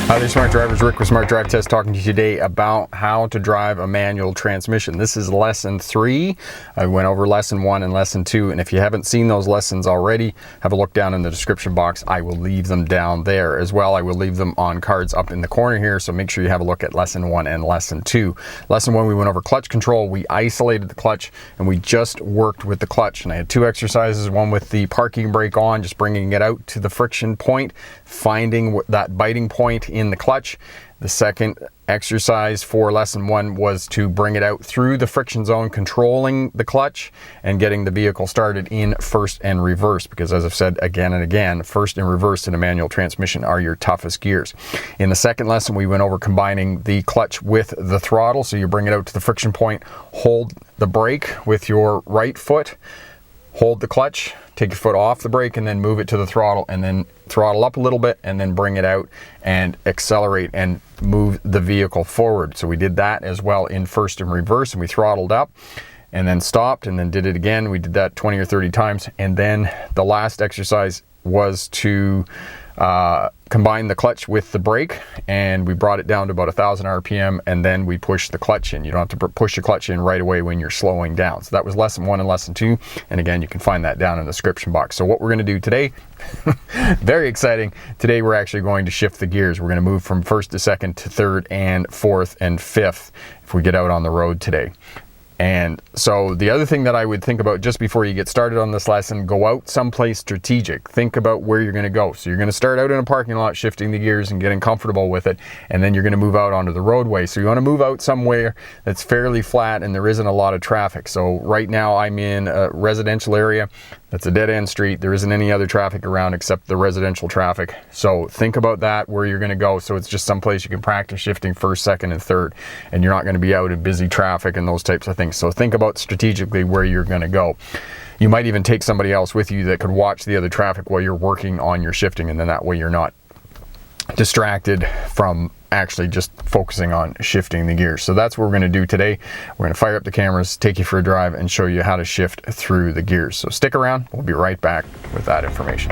Hi there, Smart Drivers. Rick with Smart Drive Test talking to you today about how to drive a manual transmission. This is lesson 3. I went over lesson 1 and lesson 2, and if you haven't seen those lessons already, have a look down in the description box. I will leave them down there as well. I will leave them on cards up in the corner here, so make sure you have a look at lesson 1 and lesson 2. Lesson 1, we went over clutch control. We isolated the clutch, and we just worked with the clutch. And I had 2 exercises, one with the parking brake on, just bringing it out to the friction point, finding that biting point in the clutch. The second exercise for lesson 1 was to bring it out through the friction zone, controlling the clutch and getting the vehicle started in first and reverse, because as I've said again and again, first and reverse in a manual transmission are your toughest gears. In the second lesson, we went over combining the clutch with the throttle. So you bring it out to the friction point, hold the brake with your right foot, hold the clutch, take your foot off the brake, and then move it to the throttle, and then throttle up a little bit, and then bring it out and accelerate and move the vehicle forward. So we did that as well in first and reverse, and we throttled up and then stopped and then did it again. We did that 20 or 30 times. And then the last exercise was to combine the clutch with the brake, and we brought it down to about 1,000 RPM, and then we pushed the clutch in. You don't have to push the clutch in right away when you're slowing down. So that was lesson 1 and lesson 2, and again, you can find that down in the description box. So what we're going to do today, very exciting, today we're actually going to shift the gears. We're going to move from first to second to third and fourth and fifth if we get out on the road today. And so the other thing that I would think about just before you get started on this lesson, go out someplace strategic. Think about where you're going to go. So you're going to start out in a parking lot, shifting the gears and getting comfortable with it, and then you're going to move out onto the roadway. So you want to move out somewhere that's fairly flat and there isn't a lot of traffic. So right now I'm in a residential area. That's a dead-end street. There isn't any other traffic around except the residential traffic. So think about that, where you're going to go. So it's just someplace you can practice shifting first, second, and third, and you're not going to be out in busy traffic and those types of things. So think about strategically where you're going to go. You might even take somebody else with you that could watch the other traffic while you're working on your shifting, and then that way you're not distracted from actually just focusing on shifting the gears. So that's what we're going to do today. We're going to fire up the cameras, take you for a drive, and show you how to shift through the gears. So stick around. We'll be right back with that information.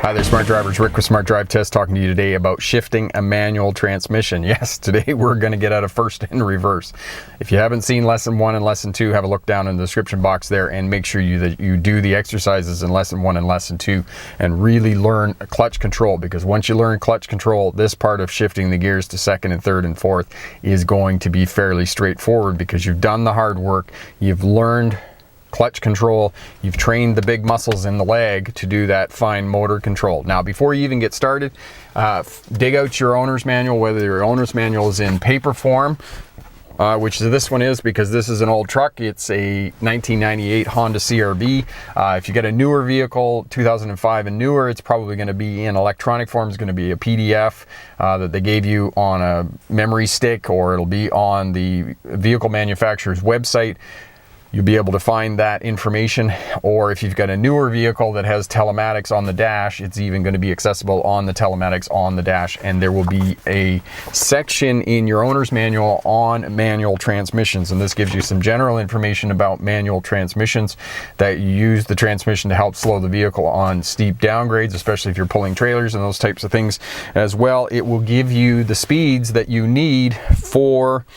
Hi there, Smart Drivers. Rick with Smart Drive Test talking to you today about shifting a manual transmission. Yes, today we're going to get out of first and reverse. If you haven't seen lesson 1 and lesson 2, have a look down in the description box there, and make sure that you do the exercises in lesson 1 and lesson 2 and really learn clutch control, because once you learn clutch control, this part of shifting the gears to second and third and fourth is going to be fairly straightforward, because you've done the hard work, you've learned clutch control, you've trained the big muscles in the leg to do that fine motor control. Now, before you even get started, dig out your owner's manual, whether your owner's manual is in paper form, which this one is, because this is an old truck. It's a 1998 Honda CRV. If you get a newer vehicle, 2005 and newer, it's probably going to be in electronic form. It's going to be a PDF that they gave you on a memory stick, or it'll be on the vehicle manufacturer's website. You'll be able to find that information. Or if you've got a newer vehicle that has telematics on the dash, it's even going to be accessible on the telematics on the dash. And there will be a section in your owner's manual on manual transmissions. And this gives you some general information about manual transmissions, that you use the transmission to help slow the vehicle on steep downgrades, especially if you're pulling trailers and those types of things as well. It will give you the speeds that you need for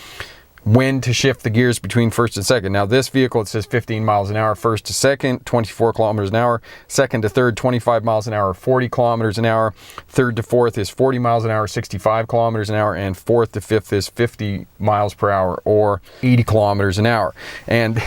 when to shift the gears between first and second. Now this vehicle, it says 15 miles an hour, first to second, 24 kilometers an hour, second to third, 25 miles an hour, 40 kilometers an hour, third to fourth is 40 miles an hour, 65 kilometers an hour, and fourth to fifth is 50 miles per hour or 80 kilometers an hour. And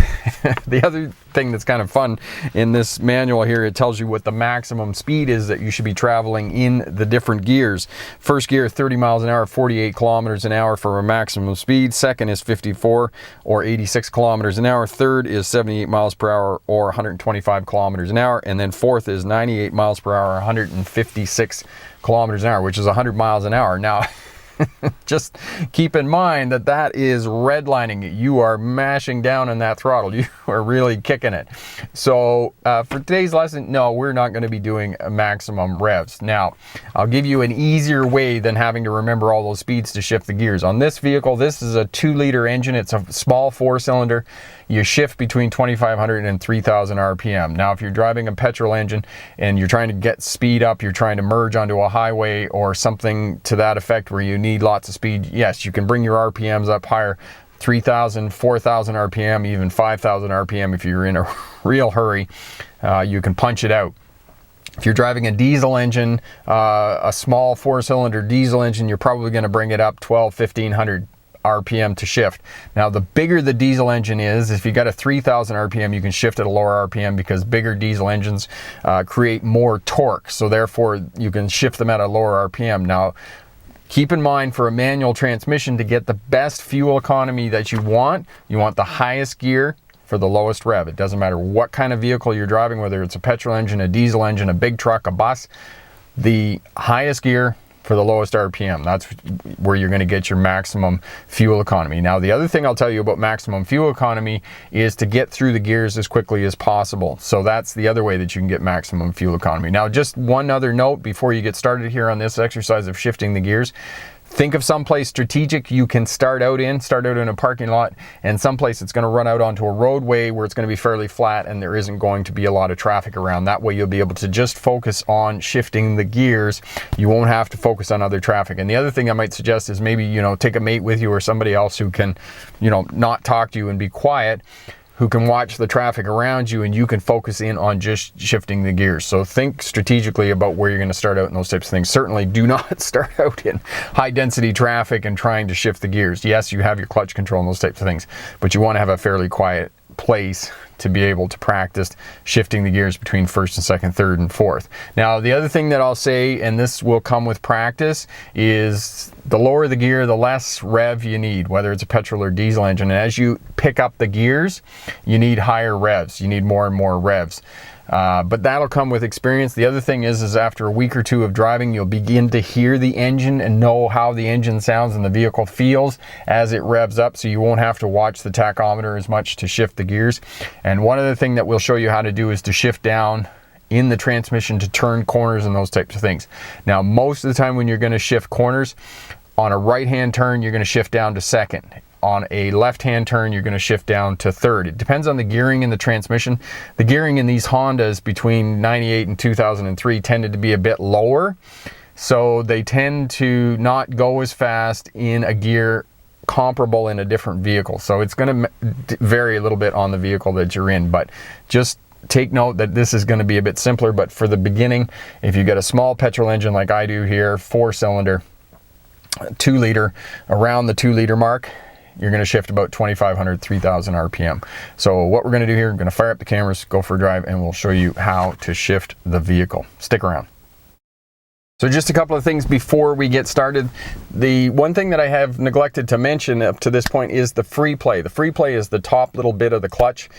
the other thing that's kind of fun in this manual here, it tells you what the maximum speed is that you should be traveling in the different gears. First gear, 30 miles an hour, 48 kilometers an hour for a maximum speed. Second is 54 or 86 kilometers an hour. Third is 78 miles per hour or 125 kilometers an hour. And then fourth is 98 miles per hour, 156 kilometers an hour, which is 100 miles an hour. Now, just keep in mind that that is redlining it. You are mashing down on that throttle. You are really kicking it. So for today's lesson, no, we're not going to be doing maximum revs. Now, I'll give you an easier way than having to remember all those speeds to shift the gears. On this vehicle, this is a 2-liter engine. It's a small 4-cylinder. You shift between 2,500 and 3,000 RPM. Now, if you're driving a petrol engine and you're trying to get speed up, you're trying to merge onto a highway or something to that effect where you need lots of speed, yes, you can bring your RPMs up higher, 3,000, 4,000 RPM, even 5,000 RPM if you're in a real hurry. You can punch it out. If you're driving a diesel engine, a small 4-cylinder diesel engine, you're probably going to bring it up 1,500 RPM to shift. Now, the bigger the diesel engine is, if you got a 3,000 RPM, you can shift at a lower RPM because bigger diesel engines create more torque. So therefore, you can shift them at a lower RPM. Now, keep in mind, for a manual transmission, to get the best fuel economy that you want the highest gear for the lowest rev. It doesn't matter what kind of vehicle you're driving, whether it's a petrol engine, a diesel engine, a big truck, a bus, the highest gear for the lowest RPM. That's where you're going to get your maximum fuel economy. Now, the other thing I'll tell you about maximum fuel economy is to get through the gears as quickly as possible. So that's the other way that you can get maximum fuel economy. Now, just one other note before you get started here on this exercise of shifting the gears. Think of someplace strategic you can start out in a parking lot, and someplace it's going to run out onto a roadway where it's going to be fairly flat and there isn't going to be a lot of traffic around. That way you'll be able to just focus on shifting the gears. You won't have to focus on other traffic. And the other thing I might suggest is maybe, take a mate with you or somebody else who can, not talk to you and be quiet, who can watch the traffic around you, and you can focus in on just shifting the gears. So think strategically about where you're going to start out in those types of things. Certainly do not start out in high density traffic and trying to shift the gears. Yes, you have your clutch control and those types of things, but you want to have a fairly quiet place to be able to practice shifting the gears between first and second, third and fourth. Now, the other thing that I'll say, and this will come with practice, is the lower the gear, the less rev you need, whether it's a petrol or diesel engine. And as you pick up the gears, you need higher revs. You need more and more revs. But that'll come with experience. The other thing is after a week or two of driving, you'll begin to hear the engine and know how the engine sounds and the vehicle feels as it revs up, so you won't have to watch the tachometer as much to shift the gears. And one other thing that we'll show you how to do is to shift down in the transmission to turn corners and those types of things. Now, most of the time when you're going to shift corners, on a right-hand turn, you're going to shift down to second. On a left-hand turn, you're going to shift down to third. It depends on the gearing in the transmission. The gearing in these Hondas between 98 and 2003 tended to be a bit lower, so they tend to not go as fast in a gear comparable in a different vehicle. So it's going to vary a little bit on the vehicle that you're in, but just take note that this is going to be a bit simpler. But for the beginning, if you get a small petrol engine like I do here, 4-cylinder, 2-liter, around the 2-liter mark, you're going to shift about 2,500, 3,000 RPM. So what we're going to do here, we're going to fire up the cameras, go for a drive, and we'll show you how to shift the vehicle. Stick around. So just a couple of things before we get started. The one thing that I have neglected to mention up to this point is the Freeplay. The Freeplay is the top little bit of the clutch.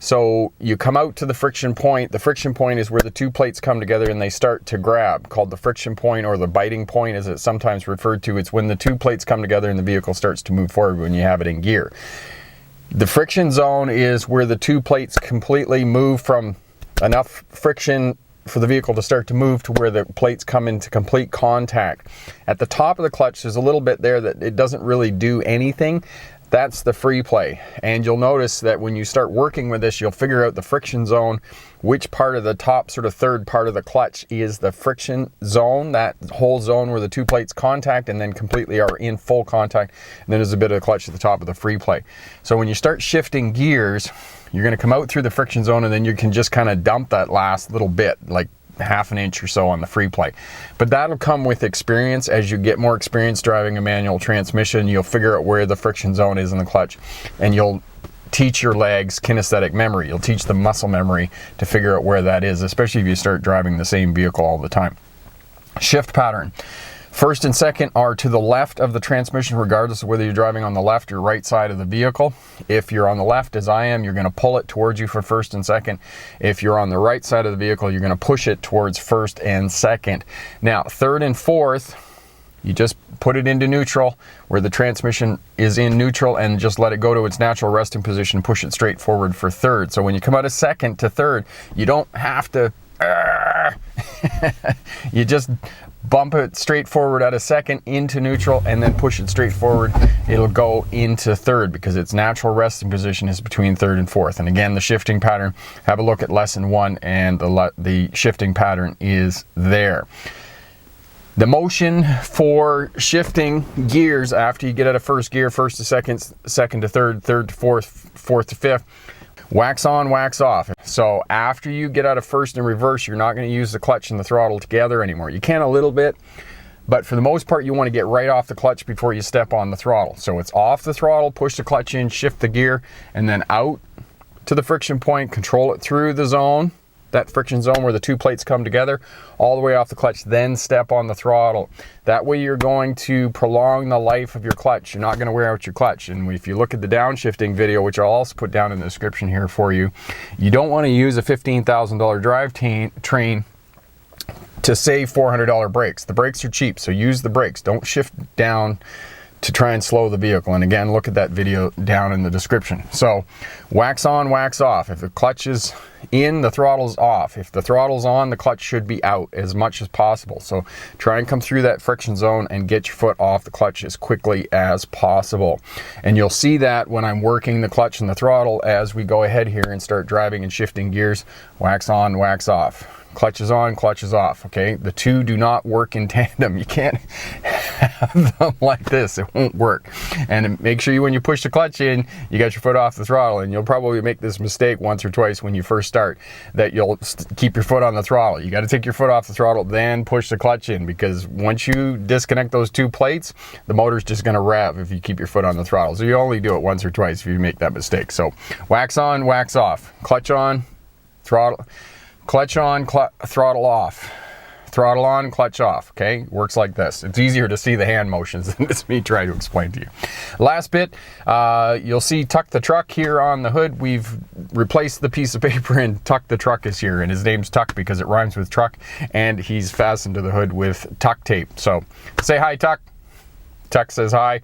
So you come out to the friction point. The friction point is where the two plates come together and they start to grab, called the friction point, or the biting point as it's sometimes referred to. It's when the two plates come together and the vehicle starts to move forward when you have it in gear. The friction zone is where the two plates completely move from enough friction for the vehicle to start to move to where the plates come into complete contact. At the top of the clutch, there's a little bit there that it doesn't really do anything. That's the Freeplay. And you'll notice that when you start working with this, you'll figure out the friction zone, which part of the top sort of third part of the clutch is the friction zone, that whole zone where the two plates contact and then completely are in full contact. And then there's a bit of the clutch at the top of the Freeplay. So when you start shifting gears, you're going to come out through the friction zone and then you can just kind of dump that last little bit, like half an inch or so on the Freeplay. But that'll come with experience. As you get more experience driving a manual transmission, you'll figure out where the friction zone is in the clutch, and you'll teach your legs kinesthetic memory. You'll teach the muscle memory to figure out where that is, especially if you start driving the same vehicle all the time. Shift pattern. First and second are to the left of the transmission, regardless of whether you're driving on the left or right side of the vehicle. If you're on the left, as I am, you're going to pull it towards you for first and second. If you're on the right side of the vehicle, you're going to push it towards first and second. Now, third and fourth You just put it into neutral where the transmission is in neutral and just let it go to its natural resting position, push it straight forward for third. So when you come out of second to third, you don't have to, you just bump it straight forward out of second into neutral and then push it straight forward. It'll go into third because its natural resting position is between third and fourth. And again, the shifting pattern, have a look at lesson 1, and the shifting pattern is there. The motion for shifting gears after you get out of first gear, first to second, second to third, third to fourth, fourth to fifth, wax on, wax off. So after you get out of first and reverse, you're not going to use the clutch and the throttle together anymore. You can a little bit, but for the most part, you want to get right off the clutch before you step on the throttle. So it's off the throttle, push the clutch in, shift the gear, and then out to the friction point, control it through the zone, that friction zone where the two plates come together, all the way off the clutch, then step on the throttle. That way you're going to prolong the life of your clutch. You're not going to wear out your clutch. And if you look at the downshifting video, which I'll also put down in the description here for you, you don't want to use a $15,000 drivetrain to save $400 brakes. The brakes are cheap, so use the brakes. Don't shift down to try and slow the vehicle. And again, look at that video down in the description. So wax on, wax off. If the clutch is in, the throttle's off. If the throttle's on, the clutch should be out as much as possible. So try and come through that friction zone and get your foot off the clutch as quickly as possible. And you'll see that when I'm working the clutch and the throttle as we go ahead here and start driving and shifting gears. Wax on, wax off. Clutch is on, clutch is off, okay? The two do not work in tandem. You can't have them like this. It won't work. And make sure when you push the clutch in, you got your foot off the throttle. And you'll probably make this mistake once or twice when you first start, that you'll keep your foot on the throttle. You got to take your foot off the throttle, then push the clutch in, because once you disconnect those two plates, the motor's just going to rev if you keep your foot on the throttle. So you only do it once or twice if you make that mistake. So wax on, wax off. Clutch on, throttle. Clutch on, throttle off. Throttle on, clutch off, okay? Works like this. It's easier to see the hand motions than it's me trying to explain to you. Last bit, you'll see Tuc the Truck here on the hood. We've replaced the piece of paper and Tuc the Truck is here, and his name's Tuc because it rhymes with truck, and he's fastened to the hood with Tuc tape. So say hi, Tuc. Tuc says hi.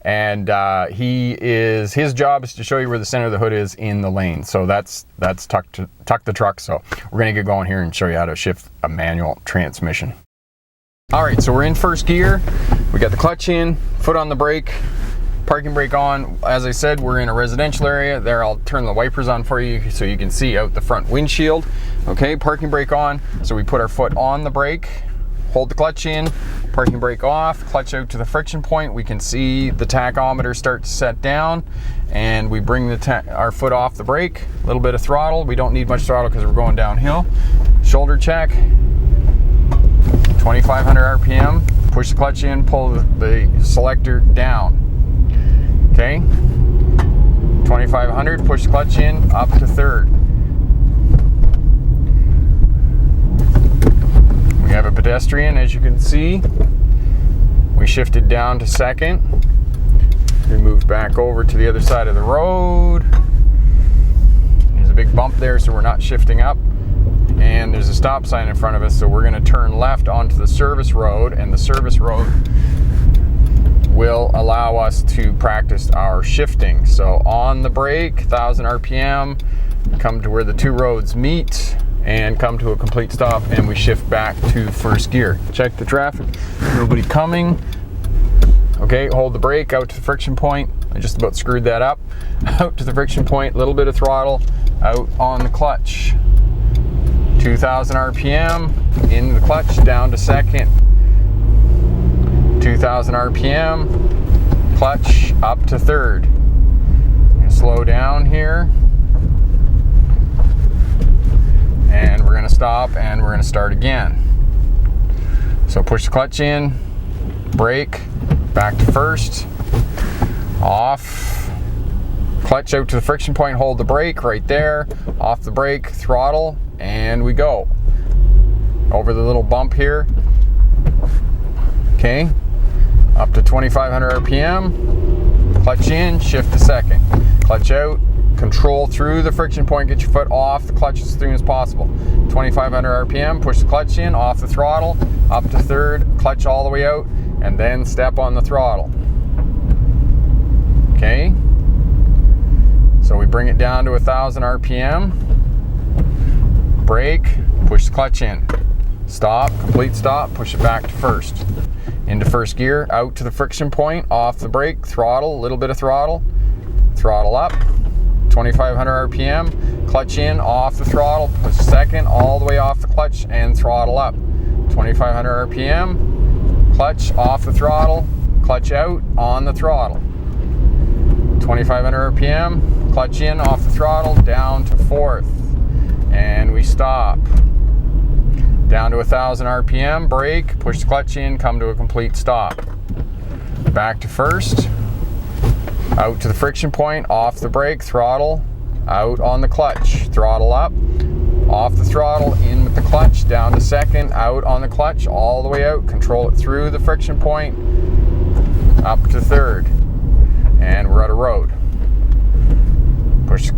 And his job is to show you where the center of the hood is in the lane. So that's Tuc the Truck. So we're gonna get going here and show you how to shift a manual transmission. All right, so we're in first gear. We got the clutch in, foot on the brake, parking brake on. As I said, we're in a residential area. There, I'll turn the wipers on for you so you can see out the front windshield. Okay, parking brake on. So we put our foot on the brake, hold the clutch in, parking brake off, clutch out to the friction point. We can see the tachometer start to set down, and we bring our foot off the brake. A little bit of throttle. We don't need much throttle because we're going downhill. Shoulder check, 2,500 RPM. Push the clutch in, pull the selector down. Okay, 2,500, push the clutch in, up to third. We have a pedestrian, as you can see. We shifted down to second. We moved back over to the other side of the road. There's a big bump there, so we're not shifting up. And there's a stop sign in front of us, so we're going to turn left onto the service road, and the service road will allow us to practice our shifting. So on the brake, 1,000 RPM, come to where the two roads meet, and come to a complete stop, and we shift back to first gear. Check the traffic, nobody coming. Okay, hold the brake out to the friction point. I just about screwed that up. Out to the friction point, a little bit of throttle, out on the clutch. 2,000 RPM, in the clutch, down to second. 2,000 RPM, clutch, up to third. Slow down here. And we're going to stop, and we're going to start again. So push the clutch in, brake, back to first, off, clutch out to the friction point, hold the brake right there, off the brake, throttle, and we go. Over the little bump here. Okay, up to 2,500 RPM, clutch in, shift to second, clutch out, control through the friction point, get your foot off the clutch as soon as possible. 2,500 RPM, push the clutch in, off the throttle, up to third, clutch all the way out, and then step on the throttle. Okay, so we bring it down to 1,000 RPM, brake, push the clutch in, stop, complete stop, push it back to first. Into first gear, out to the friction point, off the brake, throttle, a little bit of throttle up, 2,500 RPM, clutch in, off the throttle, push second, all the way off the clutch, and throttle up. 2,500 RPM, clutch off the throttle, clutch out on the throttle. 2,500 RPM, clutch in, off the throttle, down to fourth, and we stop. Down to 1,000 RPM, brake, push the clutch in, come to a complete stop. Back to first, out to the friction point, off the brake, throttle, out on the clutch, throttle up, off the throttle, in with the clutch, down to second, out on the clutch, all the way out, control it through the friction point, up to third, and we're at a road. Push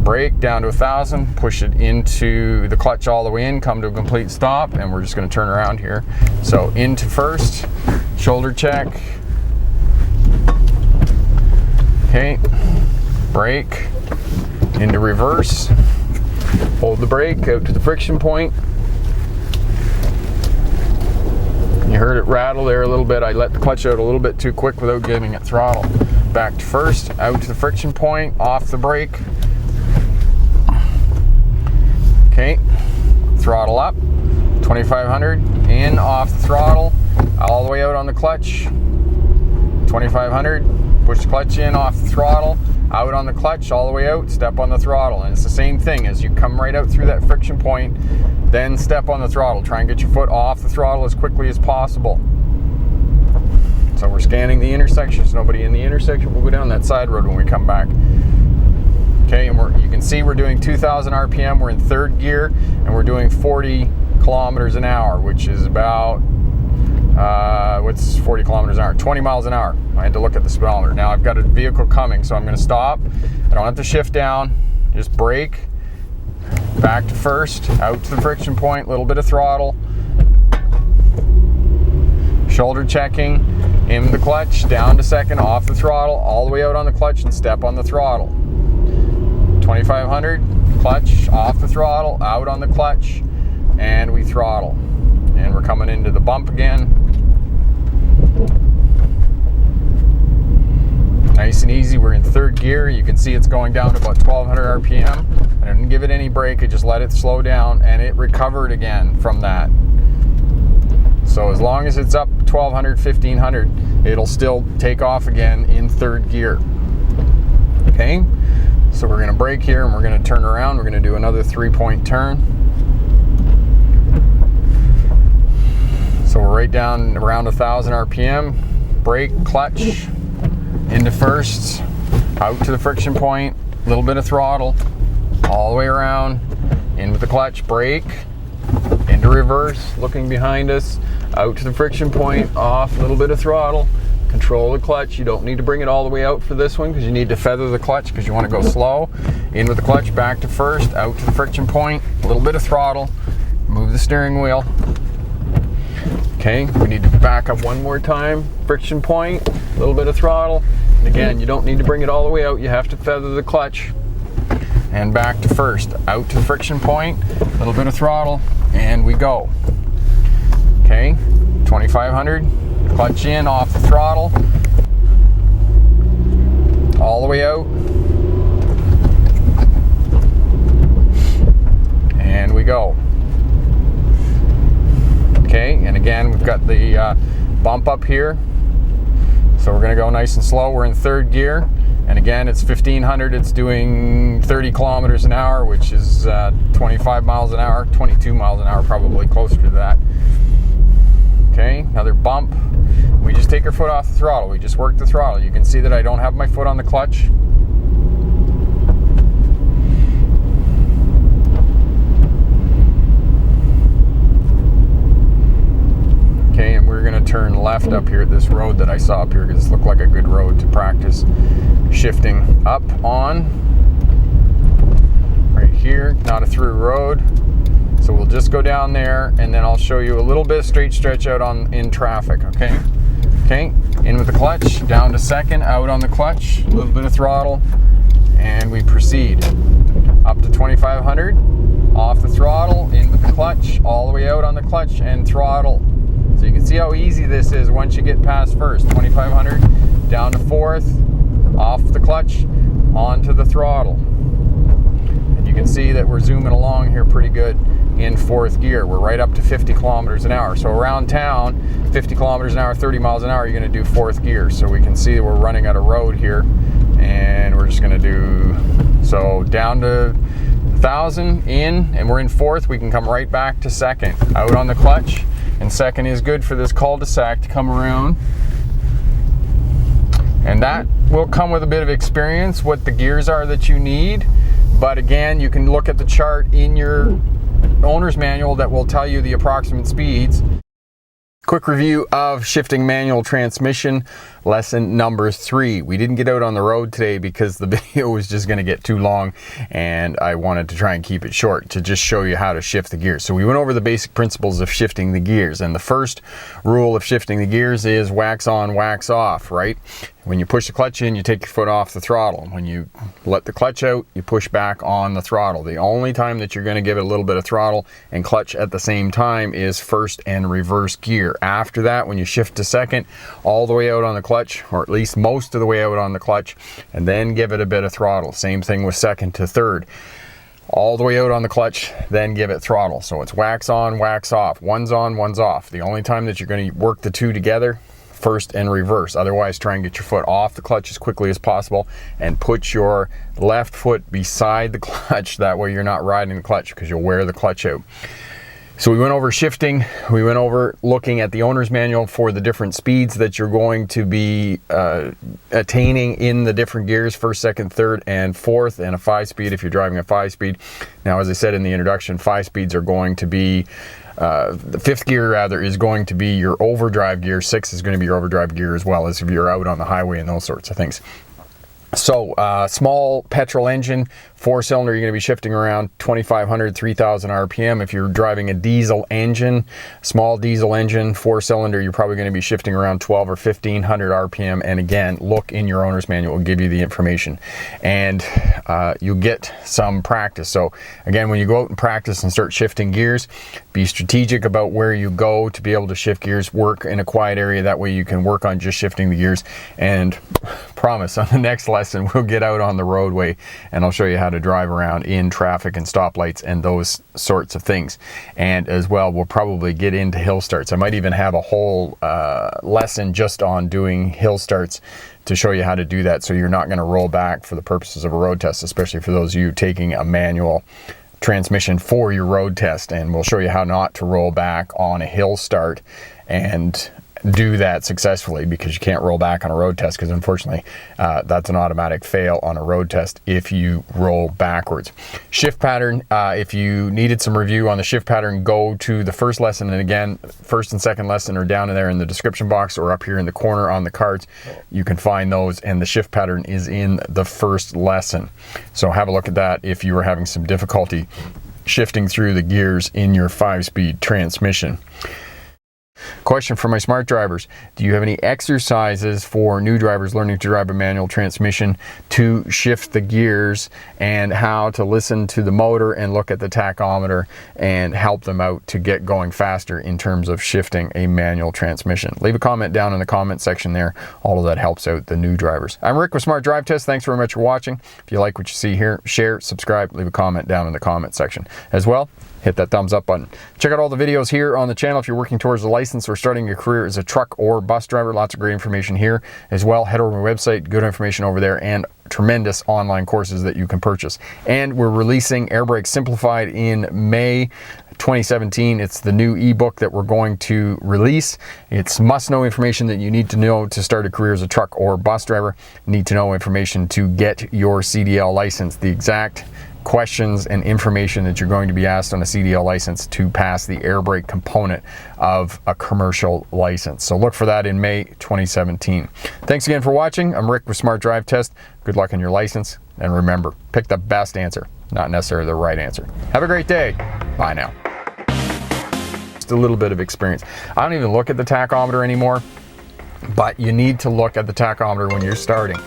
brake down to 1,000, push it into the clutch all the way in, come to a complete stop, and we're just going to turn around here. So into first, shoulder check. Okay, brake, into reverse, hold the brake out to the friction point. You heard it rattle there a little bit. I let the clutch out a little bit too quick without giving it throttle. Back to first, out to the friction point, off the brake. Okay, throttle up, 2,500, in, off the throttle, all the way out on the clutch, 2,500, push the clutch in, off the throttle, out on the clutch, all the way out, step on the throttle. And it's the same thing as you come right out through that friction point, then step on the throttle. Try and get your foot off the throttle as quickly as possible. So we're scanning the intersection. There's nobody in the intersection. We'll go down that side road when we come back. Okay, and you can see we're doing 2,000 RPM. We're in third gear, and we're doing 40 kilometers an hour, which is about, what's 40 kilometers an hour? 20 miles an hour. I had to look at the speedometer. Now I've got a vehicle coming, so I'm going to stop. I don't have to shift down. Just brake, back to first, out to the friction point, a little bit of throttle. Shoulder checking, in the clutch, down to second, off the throttle, all the way out on the clutch, and step on the throttle. 2,500, clutch, off the throttle, out on the clutch, and we throttle. And we're coming into the bump again. Nice and easy. We're in third gear. You can see it's going down to about 1,200 RPM. I didn't give it any brake. I just let it slow down, and it recovered again from that. So as long as it's up 1,200, 1,500, it'll still take off again in third gear. Okay, so we're going to brake here, and we're going to turn around. We're going to do another 3-point turn. So we're right down around 1,000 RPM. Brake, clutch, into first, out to the friction point, a little bit of throttle, all the way around, in with the clutch, brake, into reverse, looking behind us, out to the friction point, off, a little bit of throttle, control the clutch. You don't need to bring it all the way out for this one because you need to feather the clutch because you want to go slow. In with the clutch, back to first, out to the friction point, a little bit of throttle, move the steering wheel. Okay, we need to back up one more time, friction point, a little bit of throttle. And again, you don't need to bring it all the way out, you have to feather the clutch. And back to first, out to the friction point, a little bit of throttle, and we go. Okay, 2,500, clutch in, off the throttle, all the way out, and we go. Okay, and again, we've got the bump up here, so we're going to go nice and slow. We're in third gear, and again, it's 1,500. It's doing 30 kilometers an hour, which is 25 miles an hour, 22 miles an hour, probably closer to that. Okay, another bump. We just take our foot off the throttle. We just work the throttle. You can see that I don't have my foot on the clutch. Okay, and we're going to turn left up here at this road that I saw up here because this looked like a good road to practice shifting up on. Right here, not a through road. So we'll just go down there, and then I'll show you a little bit of straight stretch out in traffic, okay? Okay, in with the clutch, down to second, out on the clutch, a little bit of throttle, and we proceed. Up to 2500, off the throttle, in with the clutch, all the way out on the clutch, and throttle. So you can see how easy this is once you get past first. 2500, down to fourth, off the clutch, onto the throttle. And you can see that we're zooming along here pretty good in fourth gear. We're right up to 50 kilometers an hour. So around town, 50 kilometers an hour, 30 miles an hour, you're going to do fourth gear. So we can see that we're running out of road here, and we're just going to do, so down to 1,000 in, and we're in fourth. We can come right back to second, out on the clutch, and second is good for this cul-de-sac to come around. And that will come with a bit of experience, what the gears are that you need. But again, you can look at the chart in your owner's manual that will tell you the approximate speeds. Quick review of shifting manual transmission, lesson number 3. We didn't get out on the road today because the video was just going to get too long, and I wanted to try and keep it short to just show you how to shift the gears. So we went over the basic principles of shifting the gears, and the first rule of shifting the gears is wax on, wax off, right? When you push the clutch in, you take your foot off the throttle. When you let the clutch out, you push back on the throttle. The only time that you're going to give it a little bit of throttle and clutch at the same time is first and reverse gear. After that, when you shift to second, all the way out on the clutch, or at least most of the way out on the clutch, and then give it a bit of throttle. Same thing with second to third. All the way out on the clutch, then give it throttle. So it's wax on, wax off. One's on, one's off. The only time that you're going to work the two together, first and reverse. Otherwise, try and get your foot off the clutch as quickly as possible and put your left foot beside the clutch. That way you're not riding the clutch, because you'll wear the clutch out. So we went over shifting, we went over looking at the owner's manual for the different speeds that you're going to be attaining in the different gears, first, second, third, and fourth, and a 5-speed if you're driving a 5-speed. Now, as I said in the introduction, 5-speeds are going to be the 5th gear rather is going to be your overdrive gear. 6 is going to be your overdrive gear, as well as if you're out on the highway and those sorts of things. So small petrol engine, 4-cylinder, you're going to be shifting around 2,500, 3,000 RPM. If you're driving a diesel engine, small diesel engine, 4-cylinder, you're probably going to be shifting around 12 or 1,500 RPM. And again, look in your owner's manual, it will give you the information. And you'll get some practice. So again, when you go out and practice and start shifting gears, be strategic about where you go to be able to shift gears. Work in a quiet area. That way you can work on just shifting the gears. And promise, on the next lesson, we'll get out on the roadway and I'll show you how to drive around in traffic and stoplights and those sorts of things. And as well, we'll probably get into hill starts. I might even have a whole lesson just on doing hill starts to show you how to do that, so you're not going to roll back for the purposes of a road test, especially for those of you taking a manual transmission for your road test. And we'll show you how not to roll back on a hill start and do that successfully, because you can't roll back on a road test, because unfortunately that's an automatic fail on a road test if you roll backwards. Shift pattern, if you needed some review on the shift pattern, go to the first lesson, and again, first and second lesson are down in there in the description box or up here in the corner on the cards. You can find those, and the shift pattern is in the first lesson. So have a look at that if you were having some difficulty shifting through the gears in your 5-speed transmission. Question for my smart drivers: do you have any exercises for new drivers learning to drive a manual transmission to shift the gears, and how to listen to the motor and look at the tachometer and help them out to get going faster in terms of shifting a manual transmission? Leave a comment down in the comment section there. All of that helps out the new drivers. I'm Rick with Smart Drive Test. Thanks very much for watching. If you like what you see here, share, subscribe, leave a comment down in the comment section. As well, hit that thumbs up button. Check out all the videos here on the channel if you're working towards a license or starting your career as a truck or bus driver. Lots of great information here. As well, head over to my website, good information over there, and tremendous online courses that you can purchase. And we're releasing Air Brake Simplified in May 2017. It's the new ebook that we're going to release. It's must-know information that you need to know to start a career as a truck or bus driver. Need to know information to get your CDL license. The exact questions and information that you're going to be asked on a CDL license to pass the air brake component of a commercial license. So look for that in May 2017. Thanks again for watching. I'm Rick with Smart Drive Test. Good luck on your license, and remember, pick the best answer, not necessarily the right answer. Have a great day. Bye now. Just a little bit of experience. I don't even look at the tachometer anymore. But you need to look at the tachometer when you're starting.